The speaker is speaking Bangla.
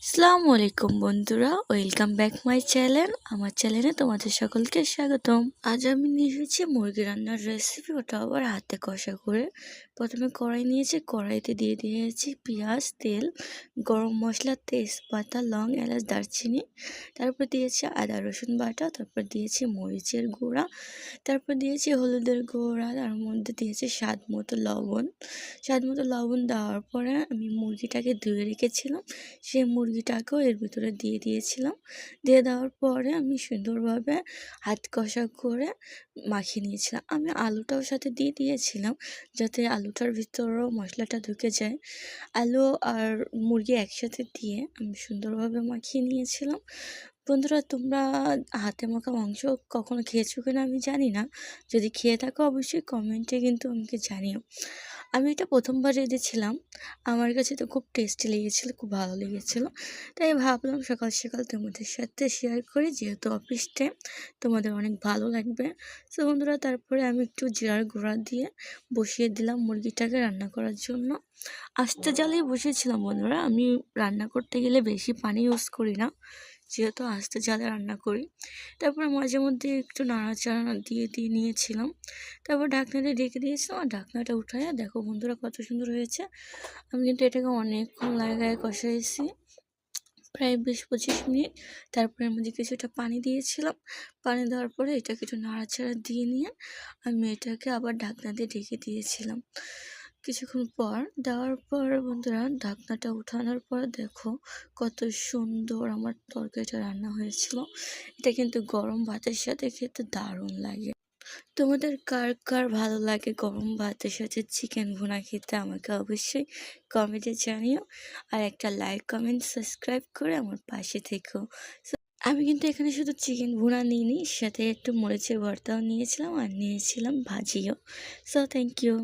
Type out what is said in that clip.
আসসালামু আলাইকুম বন্ধুরা, ওয়েলকাম ব্যাক মাই চ্যানেল। আমার চ্যানেলে তোমাদের সকলকে স্বাগতম। আজ আমি নিয়ে এসেছি মুরগি রান্নার রেসিপি, ওটা আবার হাতে কষা করে। প্রথমে কড়াই নিয়েছি, কড়াইতে দিয়ে দিয়েছি পেঁয়াজ, তেল, গরম মশলা, তেজপাতা, লং, এলাচ, দারচিনি। তারপর দিয়েছি আদা রসুন বাটা, তারপর দিয়েছি মরিচের গুঁড়া, তারপর দিয়েছি হলুদের গুঁড়া, তার মধ্যে দিয়েছি স্বাদ মতো লবণ। দেওয়ার পরে আমি মুরগিটাকে ধুয়ে রেখেছিলাম, সেই মুরগিটাকেও এর ভিতরে দিয়ে দিয়েছিলাম। দিয়ে দেওয়ার পরে আমি সুন্দরভাবে হাত কষা করে মাখিয়ে নিয়েছিলাম। আমি আলুটাও সাথে দিয়ে দিয়েছিলাম, যাতে আলুটার ভিতরেও মশলাটা ঢুকে যায়। আলু আর মুরগি একসাথে দিয়ে আমি সুন্দরভাবে মাখিয়ে নিয়েছিলাম। বন্ধুরা, তোমরা হাতে মাখা মাংস কখনো খেয়েছো কিনা আমি জানি না। যদি খেয়ে থাকো অবশ্যই কমেন্টে কিন্তু আমাকে জানিও। আমি এটা প্রথমবার রেঁধেছিলাম, আমার কাছে তো খুব টেস্টি লেগেছিলো, খুব ভালো লেগেছিলো। তাই ভাবলাম সকাল সকাল তোমাদের সাথে শেয়ার করি, যেহেতু অফিস টাইম, তোমাদের অনেক ভালো লাগবে। তো বন্ধুরা, তারপরে আমি একটু জিরার গুঁড়া দিয়ে বসিয়ে দিলাম মুরগিটাকে রান্না করার জন্য। আস্তে জালেই বসিয়েছিলাম বন্ধুরা, আমি রান্না করতে গেলে বেশি পানি ইউজ করি না, যেহেতু আস্তে জালে রান্না করি। তারপরে মাঝে মধ্যে একটু নাড়াচাড়া দিয়ে দিয়ে নিয়েছিলাম। তারপর ঢাকনাটা ঢেকে দিয়েছিলাম, আর ঢাকনাটা উঠাইয়া দেখো বন্ধুরা কত সুন্দর হয়েছে। আমি কিন্তু এটাকে অনেকক্ষণ লাগায় কষাইছি, প্রায় 20-25 মিনিট। তারপরে এর মধ্যে কিছুটা পানি দিয়েছিলাম। পানি দেওয়ার পরে এটাকে একটু নাড়াচাড়া দিয়ে নিয়ে আমি এটাকে আবার ঢাকনা দিয়ে ঢেকে দিয়েছিলাম। কিছুক্ষণ পর দেওয়ার পর বন্ধুরা, ঢাকনাটা উঠানোর পর দেখো কত সুন্দর আমার তরকারিটা রান্না হয়েছিল। এটা কিন্তু গরম ভাতের সাথে খেতে দারুণ লাগে। তোমাদের কার কার ভালো লাগে গরম ভাতের সাথে চিকেন ভুনা খেতে, আমাকে অবশ্যই কমেন্টে জানিও। আর একটা লাইক, কমেন্ট, সাবস্ক্রাইব করে আমার পাশে থেকো। আমি কিন্তু এখানে শুধু চিকেন ভুনা নিইনি, সাথে একটু মরিচের ভর্তাও নিয়েছিলাম, আর নিয়েছিলাম ভাজিও। So thank you.